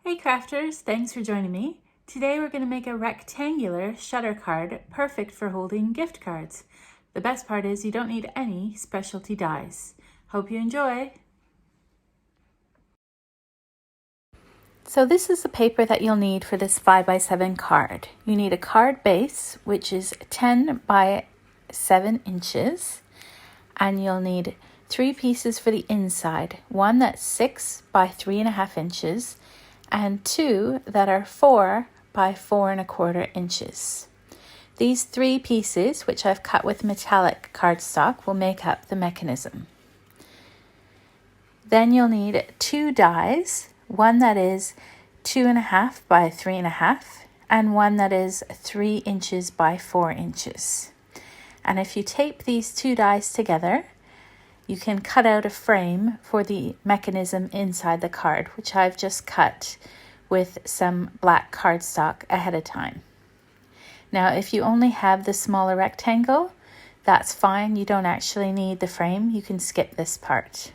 Hey crafters, thanks for joining me. Today we're going to make a rectangular shutter card perfect for holding gift cards. The best part is you don't need any specialty dies. Hope you enjoy! So this is the paper that you'll need for this 5x7 card. You need a card base, which is 10 by 7 inches, and you'll need 3 pieces for the inside. One that's 6 by 3.5 inches, and 2 that are 4 by 4.25 inches. These 3 pieces, which I've cut with metallic cardstock, will make up the mechanism. Then you'll need 2 dies, one that is 2.5 by 3.5 and one that is 3 inches by 4 inches. And if you tape these 2 dies together, you can cut out a frame for the mechanism inside the card, which I've just cut with some black cardstock ahead of time. Now, if you only have the smaller rectangle, that's fine. You don't actually need the frame. You can skip this part.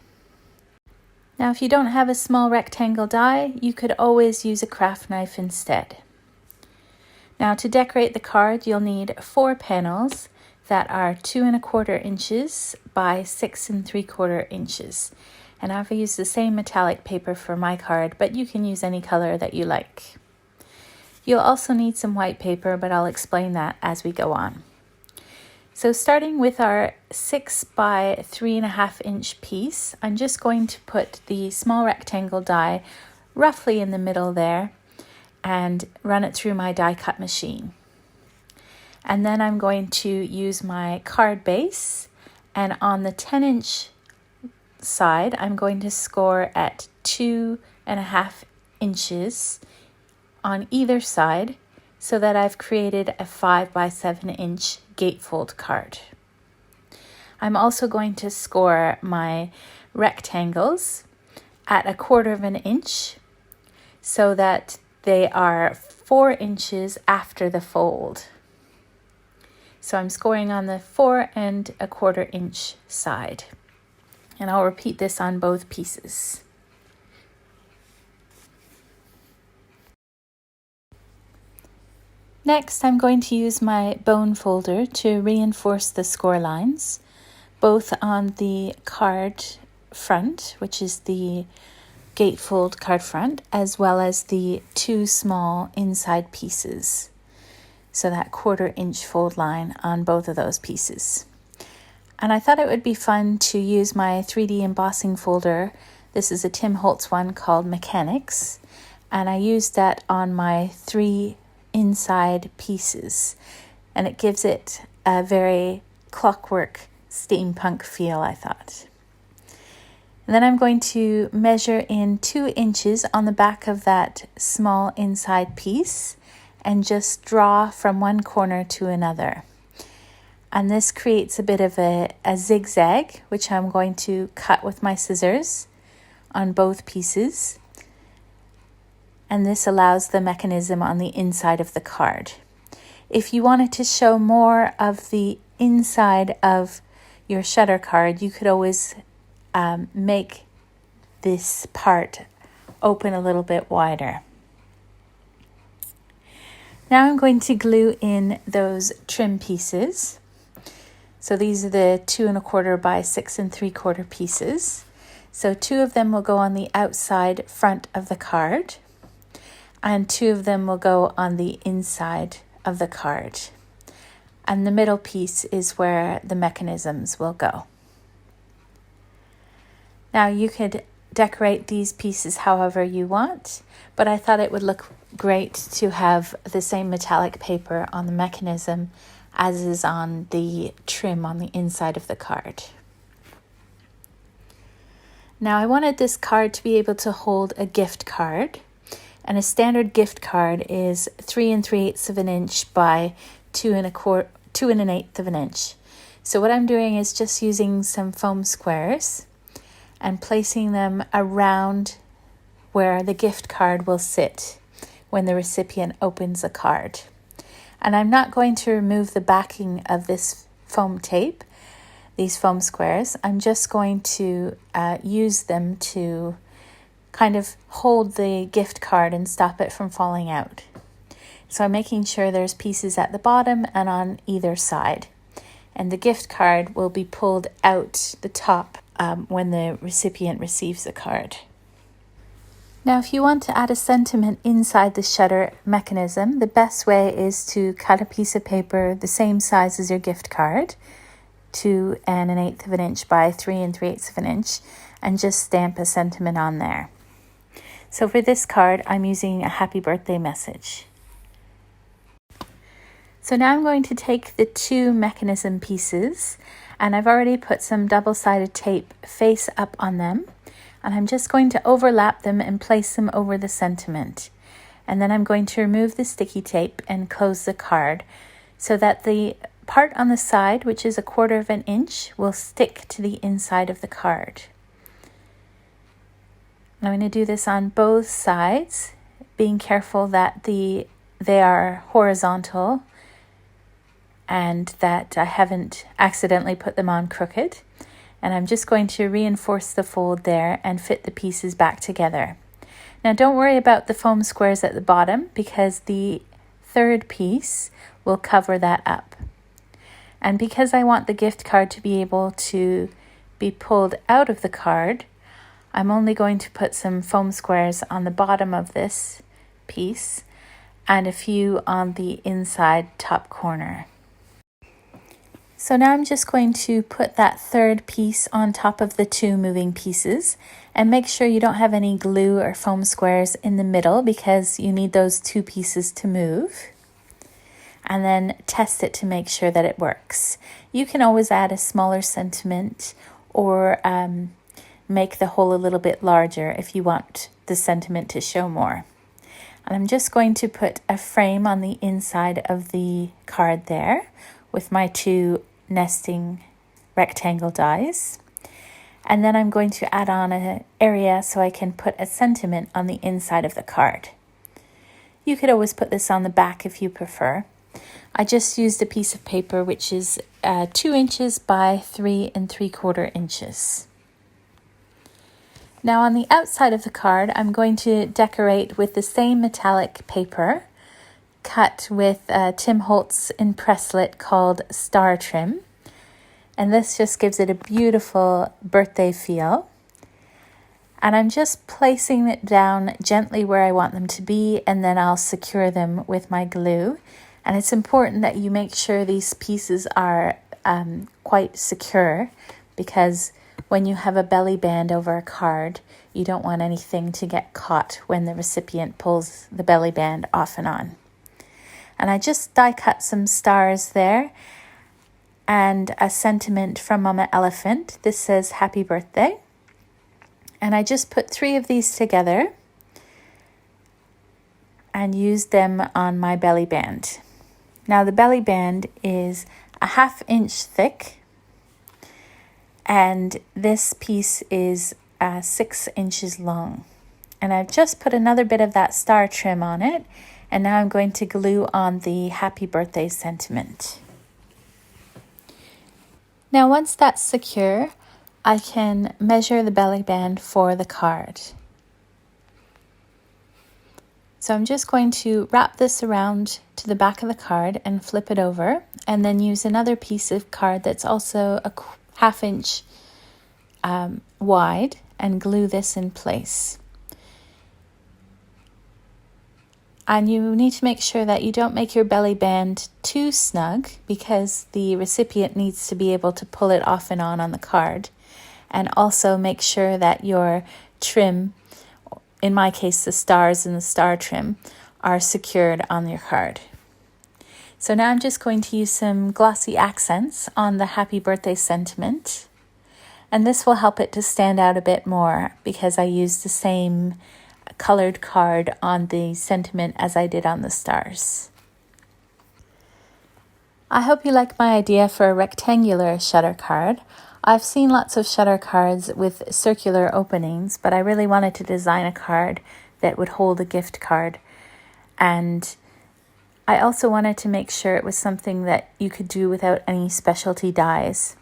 Now, if you don't have a small rectangle die, you could always use a craft knife instead. Now, to decorate the card, you'll need 4 panels that are 2.25 inches by 6.75 inches. And I've used the same metallic paper for my card, but you can use any color that you like. You'll also need some white paper, but I'll explain that as we go on. So starting with our 6 by 3.5 inch piece, I'm just going to put the small rectangle die roughly in the middle there and run it through my die cut machine. And then I'm going to use my card base, and on the 10-inch side, I'm going to score at 2.5 inches on either side so that I've created a 5 by 7 inch gatefold card. I'm also going to score my rectangles at 1/4 inch so that they are 4 inches after the fold. So I'm scoring on the 4.25 inch side. And I'll repeat this on both pieces. Next, I'm going to use my bone folder to reinforce the score lines, both on the card front, which is the gatefold card front, as well as the 2 small inside pieces. So that 1/4 inch fold line on both of those pieces. And I thought it would be fun to use my 3D embossing folder. This is a Tim Holtz one called Mechanics, and I used that on my 3 inside pieces, and it gives it a very clockwork steampunk feel, I thought. And then I'm going to measure in 2 inches on the back of that small inside piece and just draw from one corner to another. And this creates a bit of a zigzag, which I'm going to cut with my scissors on both pieces. And this allows the mechanism on the inside of the card. If you wanted to show more of the inside of your shutter card, you could always make this part open a little bit wider. Now I'm going to glue in those trim pieces. So these are the 2.25 by 6.75 pieces. So 2 of them will go on the outside front of the card, and 2 of them will go on the inside of the card. And the middle piece is where the mechanisms will go. Now you could decorate these pieces however you want, but I thought it would look great to have the same metallic paper on the mechanism as is on the trim on the inside of the card. Now I wanted this card to be able to hold a gift card, and a standard gift card is 3 3/8 inch by 2 1/8 inch. So what I'm doing is just using some foam squares and placing them around where the gift card will sit when the recipient opens the card. And I'm not going to remove the backing of this foam tape, these foam squares. I'm just going to use them to kind of hold the gift card and stop it from falling out. So I'm making sure there's pieces at the bottom and on either side. And the gift card will be pulled out the top when the recipient receives the card. Now, if you want to add a sentiment inside the shutter mechanism, the best way is to cut a piece of paper the same size as your gift card, 2 1/8 of an inch by 3 3/8 of an inch, and just stamp a sentiment on there. So for this card, I'm using a happy birthday message. So now I'm going to take the 2 mechanism pieces, and I've already put some double-sided tape face up on them, and I'm just going to overlap them and place them over the sentiment. And then I'm going to remove the sticky tape and close the card so that the part on the side, which is 1/4 of an inch, will stick to the inside of the card. I'm going to do this on both sides, being careful that they are horizontal and that I haven't accidentally put them on crooked. And I'm just going to reinforce the fold there and fit the pieces back together. Now don't worry about the foam squares at the bottom because the 3rd piece will cover that up. And because I want the gift card to be able to be pulled out of the card, I'm only going to put some foam squares on the bottom of this piece and a few on the inside top corner. So now I'm just going to put that 3rd piece on top of the 2 moving pieces and make sure you don't have any glue or foam squares in the middle because you need those 2 pieces to move. And then test it to make sure that it works. You can always add a smaller sentiment or make the hole a little bit larger if you want the sentiment to show more. And I'm just going to put a frame on the inside of the card there with my 2 nesting rectangle dies. And then I'm going to add on an area so I can put a sentiment on the inside of the card. You could always put this on the back if you prefer. I just used a piece of paper which is 2 inches by 3 3/4 inches. Now on the outside of the card, I'm going to decorate with the same metallic paper cut with Tim Holtz Impresslit called Star Trim. And this just gives it a beautiful birthday feel. And I'm just placing it down gently where I want them to be, and then I'll secure them with my glue. And it's important that you make sure these pieces are quite secure because when you have a belly band over a card, you don't want anything to get caught when the recipient pulls the belly band off and on. And I just die cut some stars there and a sentiment from Mama Elephant. This says happy birthday. And I just put 3 of these together and used them on my belly band. Now the belly band is a 1/2 inch thick and this piece is 6 inches long. And I've just put another bit of that star trim on it, and now I'm going to glue on the happy birthday sentiment. Now once that's secure, I can measure the belly band for the card. So I'm just going to wrap this around to the back of the card and flip it over, and then use another piece of card that's also a 1/2 inch wide and glue this in place. And you need to make sure that you don't make your belly band too snug because the recipient needs to be able to pull it off and on the card. And also make sure that your trim, in my case the stars and the star trim, are secured on your card. So now I'm just going to use some glossy accents on the happy birthday sentiment. And this will help it to stand out a bit more because I used the same colored card on the sentiment as I did on the stars. I hope you like my idea for a rectangular shutter card. I've seen lots of shutter cards with circular openings, but I really wanted to design a card that would hold a gift card. And I also wanted to make sure it was something that you could do without any specialty dies.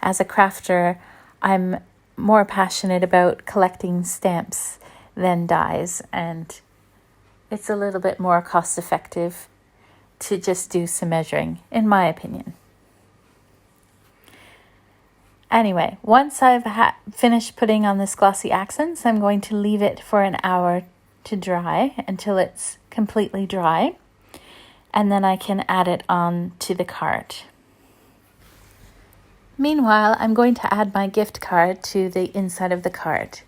As a crafter, I'm more passionate about collecting stamps than dies, and it's a little bit more cost effective to just do some measuring, in my opinion. Anyway, once I've finished putting on this glossy accents, I'm going to leave it for an hour to dry until it's completely dry, and then I can add it on to the card. Meanwhile, I'm going to add my gift card to the inside of the card.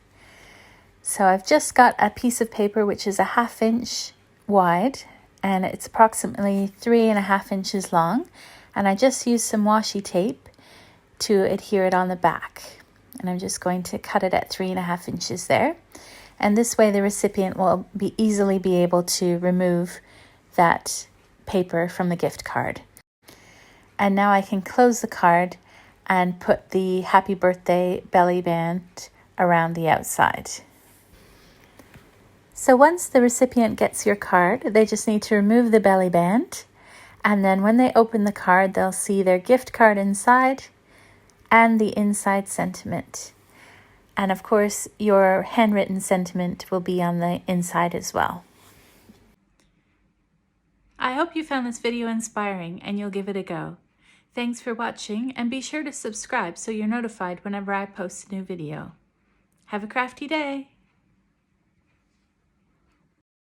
So I've just got a piece of paper which is a 1/2 inch wide, and it's approximately 3.5 inches long, and I just used some washi tape to adhere it on the back, and I'm just going to cut it at 3.5 inches there, and this way the recipient will easily be able to remove that paper from the gift card. And now I can close the card and put the happy birthday belly band around the outside. So once the recipient gets your card, they just need to remove the belly band, and then when they open the card, they'll see their gift card inside and the inside sentiment. And of course, your handwritten sentiment will be on the inside as well. I hope you found this video inspiring and you'll give it a go. Thanks for watching, and be sure to subscribe so you're notified whenever I post a new video. Have a crafty day!